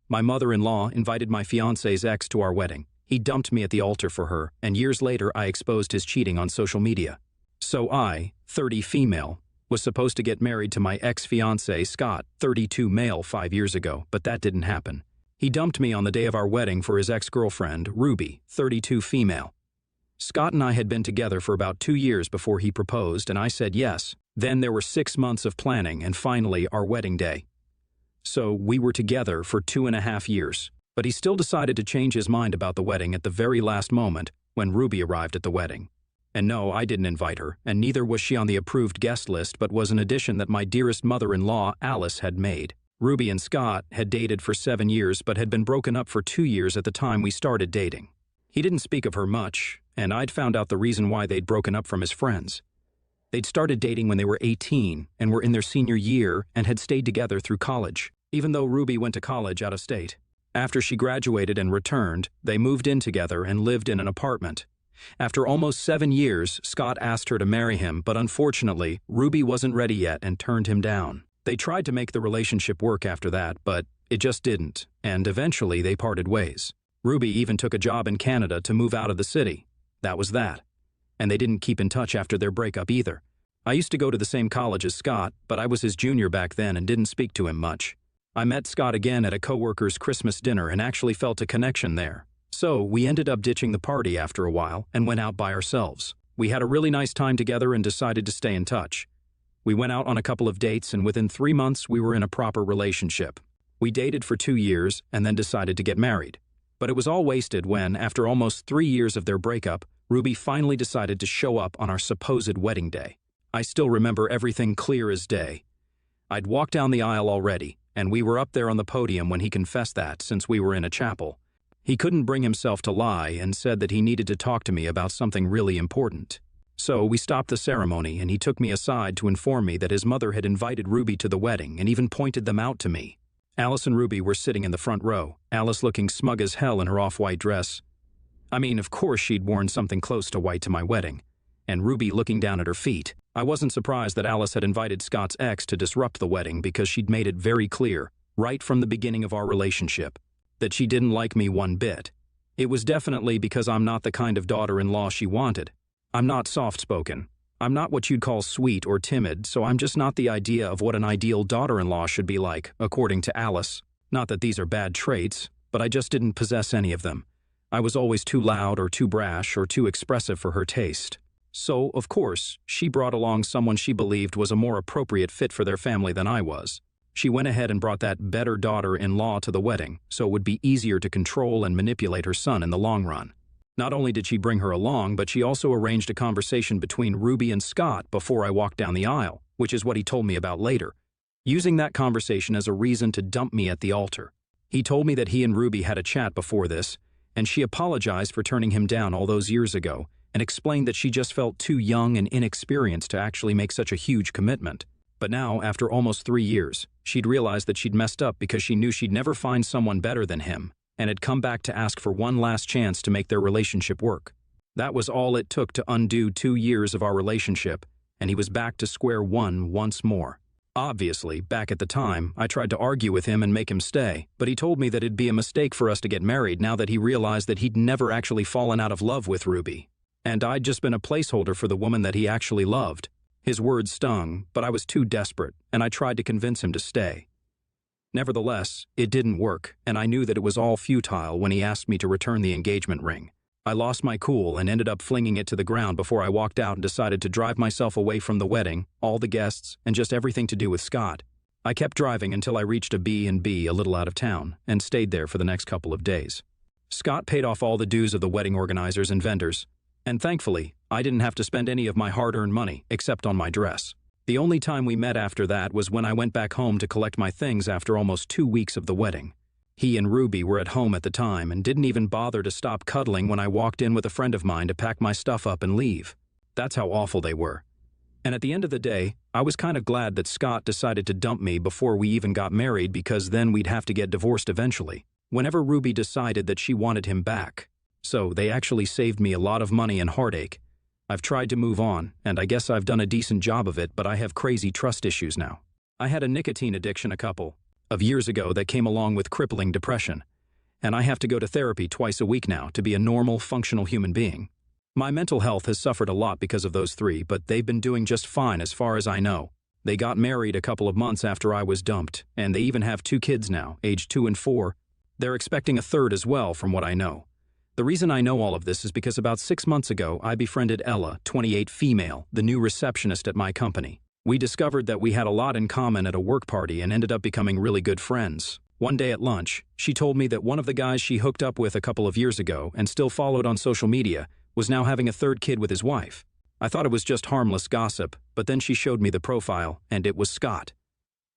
My mother-in-law invited my fiancé's ex to our wedding. He dumped me at the altar for her, and years later I exposed his cheating on social media. So I, 30 female, was supposed to get married to my ex-fiancé Scott, 32 male 5 years ago, but that didn't happen. He dumped me on the day of our wedding for his ex-girlfriend, Ruby, 32 female. Scott and I had been together for about 2 years before he proposed, and I said yes. Then there were 6 months of planning and finally our wedding day. So we were together for 2.5 years, but he still decided to change his mind about the wedding at the very last moment when Ruby arrived at the wedding. And no, I didn't invite her, and neither was she on the approved guest list, but was an addition that my dearest mother-in-law, Alice, had made. Ruby and Scott had dated for 7 years but had been broken up for 2 years at the time we started dating. He didn't speak of her much, and I'd found out the reason why they'd broken up from his friends. They'd started dating when they were 18 and were in their senior year and had stayed together through college, even though Ruby went to college out of state. After she graduated and returned, they moved in together and lived in an apartment. After almost 7 years, Scott asked her to marry him, but unfortunately, Ruby wasn't ready yet and turned him down. They tried to make the relationship work after that, but it just didn't, and eventually they parted ways. Ruby even took a job in Canada to move out of the city. That was that. And they didn't keep in touch after their breakup either. I used to go to the same college as Scott, but I was his junior back then and didn't speak to him much. I met Scott again at a coworker's Christmas dinner and actually felt a connection there. So we ended up ditching the party after a while and went out by ourselves. We had a really nice time together and decided to stay in touch. We went out on a couple of dates, and within 3 months we were in a proper relationship. We dated for 2 years and then decided to get married. But it was all wasted when, after almost 3 years of their breakup, Ruby finally decided to show up on our supposed wedding day. I still remember everything clear as day. I'd walked down the aisle already, and we were up there on the podium when he confessed that, since we were in a chapel. He couldn't bring himself to lie and said that he needed to talk to me about something really important. So we stopped the ceremony and he took me aside to inform me that his mother had invited Ruby to the wedding and even pointed them out to me. Alice and Ruby were sitting in the front row, Alice looking smug as hell in her off-white dress. I mean, of course she'd worn something close to white to my wedding. And Ruby looking down at her feet. I wasn't surprised that Alice had invited Scott's ex to disrupt the wedding because she'd made it very clear, right from the beginning of our relationship, that she didn't like me one bit. It was definitely because I'm not the kind of daughter-in-law she wanted. I'm not soft-spoken. I'm not what you'd call sweet or timid, so I'm just not the idea of what an ideal daughter-in-law should be like, according to Alice. Not that these are bad traits, but I just didn't possess any of them. I was always too loud or too brash or too expressive for her taste. So, of course, she brought along someone she believed was a more appropriate fit for their family than I was. She went ahead and brought that better daughter-in-law to the wedding, so it would be easier to control and manipulate her son in the long run. Not only did she bring her along, but she also arranged a conversation between Ruby and Scott before I walked down the aisle, which is what he told me about later, using that conversation as a reason to dump me at the altar. He told me that he and Ruby had a chat before this, and she apologized for turning him down all those years ago, and explained that she just felt too young and inexperienced to actually make such a huge commitment. But now, after almost 3 years, she'd realized that she'd messed up because she knew she'd never find someone better than him, and had come back to ask for one last chance to make their relationship work. That was all it took to undo 2 years of our relationship, and he was back to square one once more. Obviously, back at the time, I tried to argue with him and make him stay, but he told me that it'd be a mistake for us to get married now that he realized that he'd never actually fallen out of love with Ruby. And I'd just been a placeholder for the woman that he actually loved. His words stung, but I was too desperate, and I tried to convince him to stay. Nevertheless, it didn't work, and I knew that it was all futile when he asked me to return the engagement ring. I lost my cool and ended up flinging it to the ground before I walked out and decided to drive myself away from the wedding, all the guests, and just everything to do with Scott. I kept driving until I reached a B&B a little out of town, and stayed there for the next couple of days. Scott paid off all the dues of the wedding organizers and vendors, and thankfully, I didn't have to spend any of my hard-earned money, except on my dress. The only time we met after that was when I went back home to collect my things after almost 2 weeks of the wedding. He and Ruby were at home at the time and didn't even bother to stop cuddling when I walked in with a friend of mine to pack my stuff up and leave. That's how awful they were. And at the end of the day, I was kind of glad that Scott decided to dump me before we even got married, because then we'd have to get divorced eventually, whenever Ruby decided that she wanted him back. So they actually saved me a lot of money and heartache. I've tried to move on, and I guess I've done a decent job of it, but I have crazy trust issues now. I had a nicotine addiction of years ago that came along with crippling depression. And I have to go to therapy twice a week now to be a normal, functional human being. My mental health has suffered a lot because of those three, but they've been doing just fine as far as I know. They got married a couple of months after I was dumped, and they even have 2 kids now, aged 2 and 4. They're expecting a third as well, from what I know. The reason I know all of this is because about 6 months ago, I befriended Ella, 28 female, the new receptionist at my company. We discovered that we had a lot in common at a work party and ended up becoming really good friends. One day at lunch, she told me that one of the guys she hooked up with a couple of years ago and still followed on social media was now having a 3rd kid with his wife. I thought it was just harmless gossip, but then she showed me the profile, and it was Scott.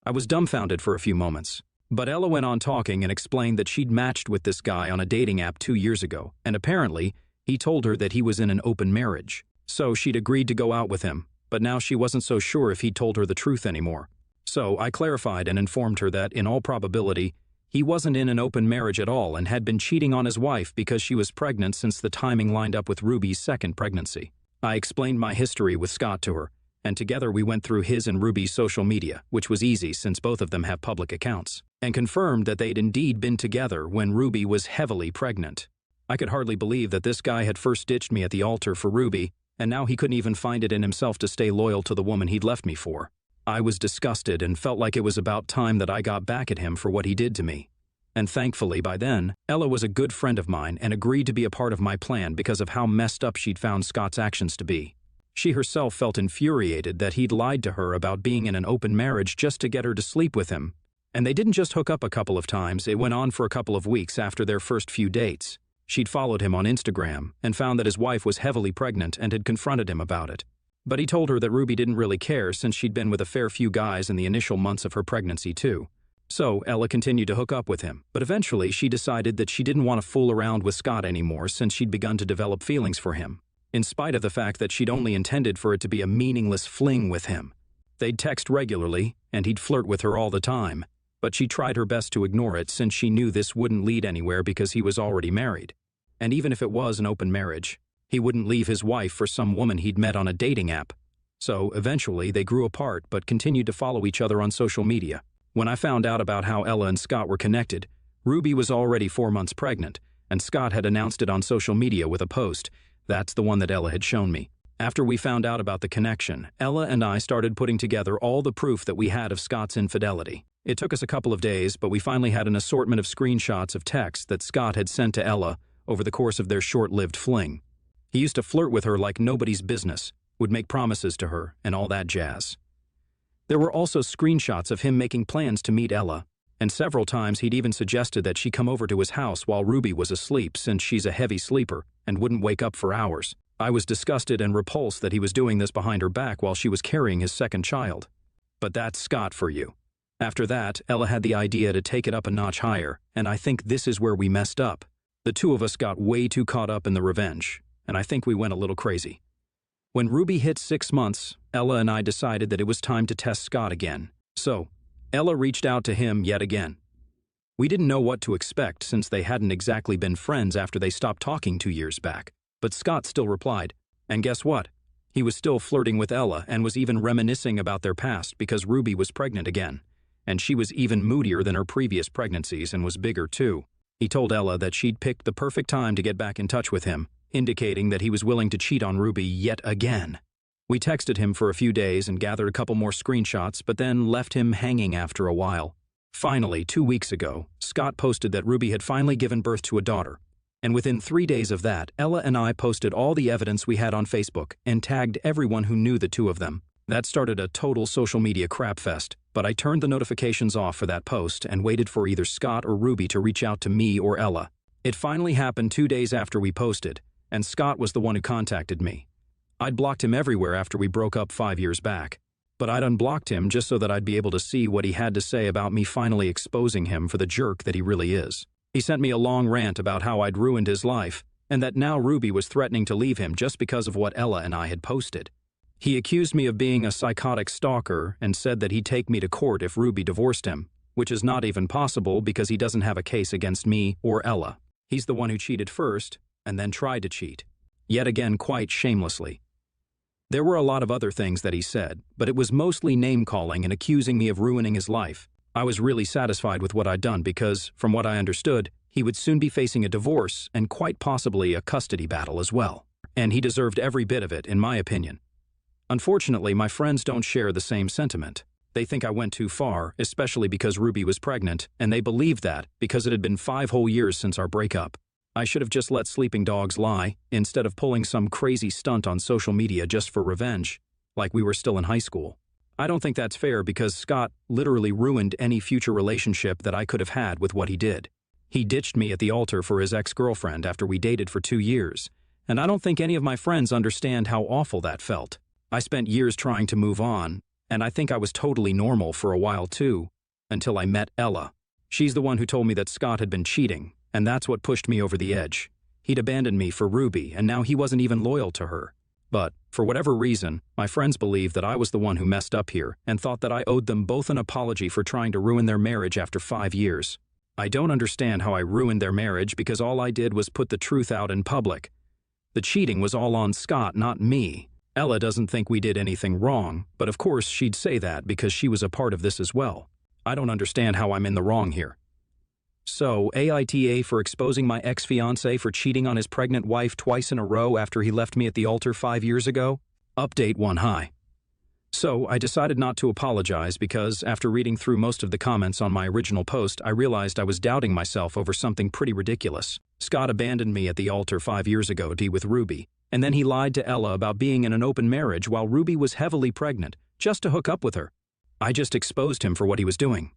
I was dumbfounded for a few moments. But Ella went on talking and explained that she'd matched with this guy on a dating app 2 years ago, and apparently, he told her that he was in an open marriage. So she'd agreed to go out with him, but now she wasn't so sure if he'd told her the truth anymore. So I clarified and informed her that, in all probability, he wasn't in an open marriage at all and had been cheating on his wife because she was pregnant since the timing lined up with Ruby's 2nd pregnancy. I explained my history with Scott to her, and together we went through his and Ruby's social media, which was easy since both of them have public accounts, and confirmed that they'd indeed been together when Ruby was heavily pregnant. I could hardly believe that this guy had first ditched me at the altar for Ruby, and now he couldn't even find it in himself to stay loyal to the woman he'd left me for. I was disgusted and felt like it was about time that I got back at him for what he did to me. And thankfully, by then, Ella was a good friend of mine and agreed to be a part of my plan because of how messed up she'd found Scott's actions to be. She herself felt infuriated that he'd lied to her about being in an open marriage just to get her to sleep with him. And they didn't just hook up a couple of times, it went on for a couple of weeks after their first few dates. She'd followed him on Instagram and found that his wife was heavily pregnant and had confronted him about it. But he told her that Ruby didn't really care since she'd been with a fair few guys in the initial months of her pregnancy too. So Ella continued to hook up with him, but eventually she decided that she didn't want to fool around with Scott anymore since she'd begun to develop feelings for him, in spite of the fact that she'd only intended for it to be a meaningless fling with him. They'd text regularly, and he'd flirt with her all the time, but she tried her best to ignore it since she knew this wouldn't lead anywhere because he was already married. And even if it was an open marriage, he wouldn't leave his wife for some woman he'd met on a dating app. So eventually they grew apart but continued to follow each other on social media. When I found out about how Ella and Scott were connected, Ruby was already 4 months pregnant, and Scott had announced it on social media with a post. That's the one that Ella had shown me. After we found out about the connection, Ella and I started putting together all the proof that we had of Scott's infidelity. It took us a couple of days, but we finally had an assortment of screenshots of texts that Scott had sent to Ella over the course of their short-lived fling. He used to flirt with her like nobody's business, would make promises to her, and all that jazz. There were also screenshots of him making plans to meet Ella, and several times he'd even suggested that she come over to his house while Ruby was asleep since she's a heavy sleeper and wouldn't wake up for hours. I was disgusted and repulsed that he was doing this behind her back while she was carrying his 2nd child. But that's Scott for you. After that, Ella had the idea to take it up a notch higher, and I think this is where we messed up. The two of us got way too caught up in the revenge, and I think we went a little crazy. When Ruby hit 6 months, Ella and I decided that it was time to test Scott again. So, Ella reached out to him yet again. We didn't know what to expect since they hadn't exactly been friends after they stopped talking 2 years back. But Scott still replied, and guess what? He was still flirting with Ella and was even reminiscing about their past because Ruby was pregnant again. And she was even moodier than her previous pregnancies and was bigger too. He told Ella that she'd picked the perfect time to get back in touch with him, indicating that he was willing to cheat on Ruby yet again. We texted him for a few days and gathered a couple more screenshots, but then left him hanging after a while. Finally, 2 weeks ago, Scott posted that Ruby had finally given birth to a daughter. And within 3 days of that, Ella and I posted all the evidence we had on Facebook and tagged everyone who knew the two of them. That started a total social media crapfest, but I turned the notifications off for that post and waited for either Scott or Ruby to reach out to me or Ella. It finally happened 2 days after we posted, and Scott was the one who contacted me. I'd blocked him everywhere after we broke up 5 years back, but I'd unblocked him just so that I'd be able to see what he had to say about me finally exposing him for the jerk that he really is. He sent me a long rant about how I'd ruined his life, and that now Ruby was threatening to leave him just because of what Ella and I had posted. He accused me of being a psychotic stalker and said that he'd take me to court if Ruby divorced him, which is not even possible because he doesn't have a case against me or Ella. He's the one who cheated first, and then tried to cheat, yet again quite shamelessly. There were a lot of other things that he said, but it was mostly name-calling and accusing me of ruining his life, I was really satisfied with what I'd done because, from what I understood, he would soon be facing a divorce and quite possibly a custody battle as well. And he deserved every bit of it, in my opinion. Unfortunately, my friends don't share the same sentiment. They think I went too far, especially because Ruby was pregnant, and they believed that because it had been 5 whole years since our breakup. I should have just let sleeping dogs lie, instead of pulling some crazy stunt on social media just for revenge, like we were still in high school. I don't think that's fair because Scott literally ruined any future relationship that I could have had with what he did. He ditched me at the altar for his ex-girlfriend after we dated for 2 years, and I don't think any of my friends understand how awful that felt. I spent years trying to move on, and I think I was totally normal for a while too, until I met Ella. She's the one who told me that Scott had been cheating, and that's what pushed me over the edge. He'd abandoned me for Ruby, and now he wasn't even loyal to her. But, for whatever reason, my friends believed that I was the one who messed up here and thought that I owed them both an apology for trying to ruin their marriage after 5 years. I don't understand how I ruined their marriage because all I did was put the truth out in public. The cheating was all on Scott, not me. Ella doesn't think we did anything wrong, but of course she'd say that because she was a part of this as well. I don't understand how I'm in the wrong here. So, AITA for exposing my ex-fiancé for cheating on his pregnant wife twice in a row after he left me at the altar 5 years ago? Update 1 Hi. So, I decided not to apologize because, after reading through most of the comments on my original post, I realized I was doubting myself over something pretty ridiculous. Scott abandoned me at the altar 5 years ago to be with Ruby, and then he lied to Ella about being in an open marriage while Ruby was heavily pregnant, just to hook up with her. I just exposed him for what he was doing.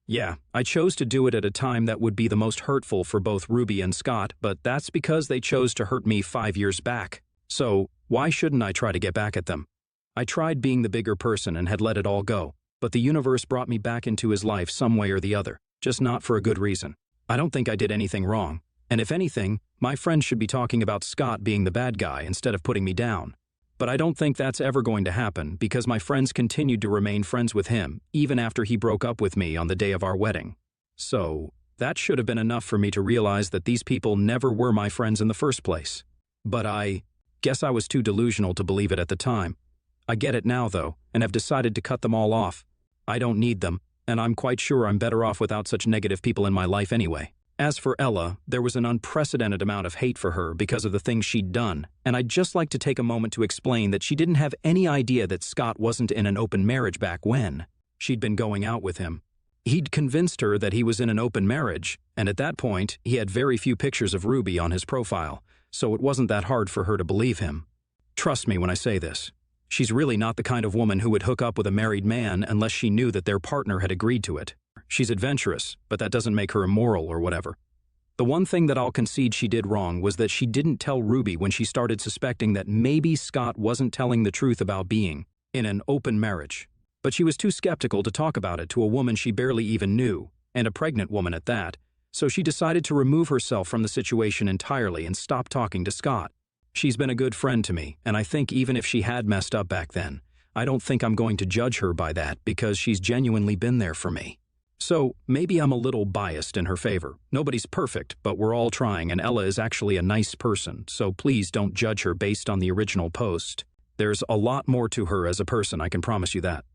Yeah, I chose to do it at a time that would be the most hurtful for both Ruby and Scott, but that's because they chose to hurt me 5 years back. So, why shouldn't I try to get back at them? I tried being the bigger person and had let it all go, but the universe brought me back into his life some way or the other, just not for a good reason. I don't think I did anything wrong, and if anything, my friends should be talking about Scott being the bad guy instead of putting me down. But I don't think that's ever going to happen because my friends continued to remain friends with him even after he broke up with me on the day of our wedding. So, that should have been enough for me to realize that these people never were my friends in the first place. But I guess I was too delusional to believe it at the time. I get it now, though, and have decided to cut them all off. I don't need them, and I'm quite sure I'm better off without such negative people in my life anyway. As for Ella, there was an unprecedented amount of hate for her because of the things she'd done, and I'd just like to take a moment to explain that she didn't have any idea that Scott wasn't in an open marriage back when. She'd been going out with him. He'd convinced her that he was in an open marriage, and at that point, he had very few pictures of Ruby on his profile, so it wasn't that hard for her to believe him. Trust me when I say this. She's really not the kind of woman who would hook up with a married man unless she knew that their partner had agreed to it. She's adventurous, but that doesn't make her immoral or whatever. The one thing that I'll concede she did wrong was that she didn't tell Ruby when she started suspecting that maybe Scott wasn't telling the truth about being in an open marriage. But she was too skeptical to talk about it to a woman she barely even knew, and a pregnant woman at that, so she decided to remove herself from the situation entirely and stop talking to Scott. She's been a good friend to me, and I think even if she had messed up back then, I don't think I'm going to judge her by that because she's genuinely been there for me. So, maybe I'm a little biased in her favor. Nobody's perfect, but we're all trying, and Ella is actually a nice person, so please don't judge her based on the original post. There's a lot more to her as a person, I can promise you that.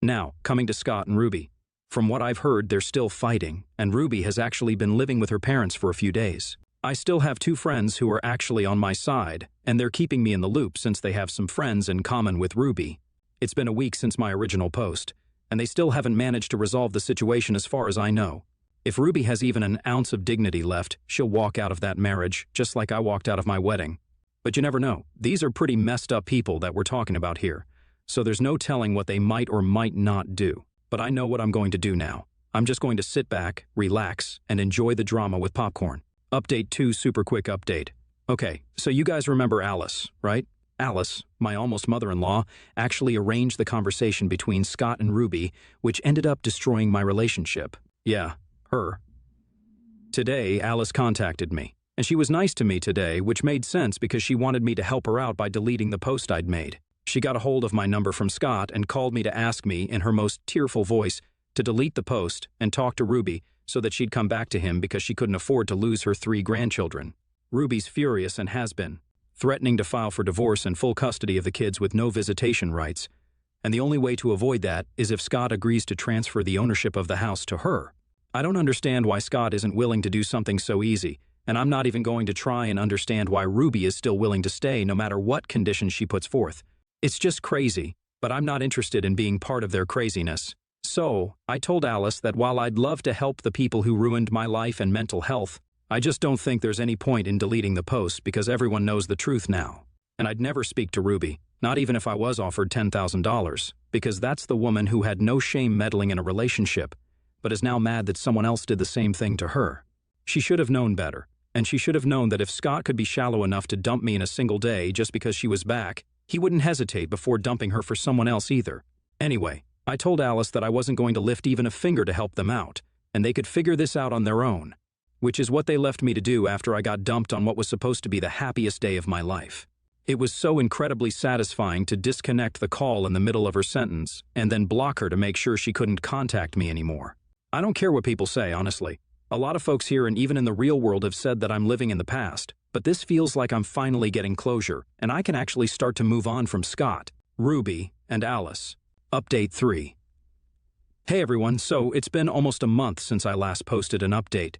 Now, coming to Scott and Ruby. From what I've heard, they're still fighting, and Ruby has actually been living with her parents for a few days. I still have 2 friends who are actually on my side, and they're keeping me in the loop since they have some friends in common with Ruby. It's been a week since my original post, and they still haven't managed to resolve the situation as far as I know. If Ruby has even an ounce of dignity left, she'll walk out of that marriage, just like I walked out of my wedding. But you never know. These are pretty messed up people that we're talking about here, so there's no telling what they might or might not do. But I know what I'm going to do now. I'm just going to sit back, relax, and enjoy the drama with popcorn. Update 2 super quick update. Okay, so you guys remember Alice, right? Alice, my almost mother-in-law, actually arranged the conversation between Scott and Ruby, which ended up destroying my relationship. Yeah, her. Today, Alice contacted me, and she was nice to me today, which made sense because she wanted me to help her out by deleting the post I'd made. She got a hold of my number from Scott and called me to ask me, in her most tearful voice, to delete the post and talk to Ruby so that she'd come back to him because she couldn't afford to lose her 3 grandchildren. Ruby's furious and has been, threatening to file for divorce and full custody of the kids with no visitation rights. And the only way to avoid that is if Scott agrees to transfer the ownership of the house to her. I don't understand why Scott isn't willing to do something so easy, and I'm not even going to try and understand why Ruby is still willing to stay no matter what conditions she puts forth. It's just crazy, but I'm not interested in being part of their craziness. So, I told Alice that while I'd love to help the people who ruined my life and mental health, I just don't think there's any point in deleting the post because everyone knows the truth now. And I'd never speak to Ruby, not even if I was offered $10,000, because that's the woman who had no shame meddling in a relationship, but is now mad that someone else did the same thing to her. She should have known better, and she should have known that if Scott could be shallow enough to dump me in a single day just because she was back, he wouldn't hesitate before dumping her for someone else either. Anyway, I told Alice that I wasn't going to lift even a finger to help them out, and they could figure this out on their own, which is what they left me to do after I got dumped on what was supposed to be the happiest day of my life. It was so incredibly satisfying to disconnect the call in the middle of her sentence and then block her to make sure she couldn't contact me anymore. I don't care what people say, honestly. A lot of folks here and even in the real world have said that I'm living in the past, but this feels like I'm finally getting closure, and I can actually start to move on from Scott, Ruby, and Alice. Update 3. Hey everyone, so it's been almost a month since I last posted an update.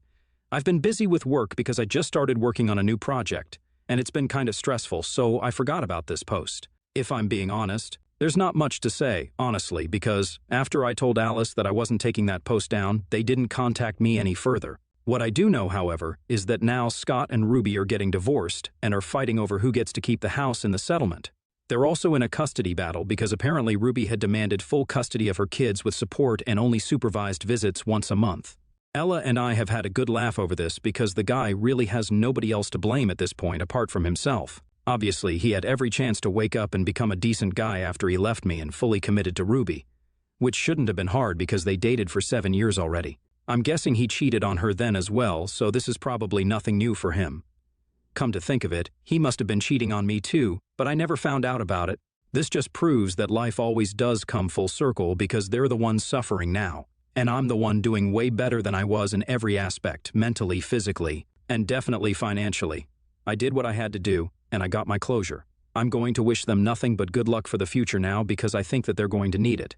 I've been busy with work because I just started working on a new project, and it's been kind of stressful, so I forgot about this post. If I'm being honest, there's not much to say, honestly, because after I told Alice that I wasn't taking that post down, they didn't contact me any further. What I do know, however, is that now Scott and Ruby are getting divorced and are fighting over who gets to keep the house in the settlement. They're also in a custody battle because apparently Ruby had demanded full custody of her kids with support and only supervised visits once a month. Ella and I have had a good laugh over this because the guy really has nobody else to blame at this point apart from himself. Obviously, he had every chance to wake up and become a decent guy after he left me and fully committed to Ruby, which shouldn't have been hard because they dated for 7 years already. I'm guessing he cheated on her then as well, so this is probably nothing new for him. Come to think of it, he must have been cheating on me too, but I never found out about it. This just proves that life always does come full circle because they're the ones suffering now, and I'm the one doing way better than I was in every aspect, mentally, physically, and definitely financially. I did what I had to do, and I got my closure. I'm going to wish them nothing but good luck for the future now because I think that they're going to need it.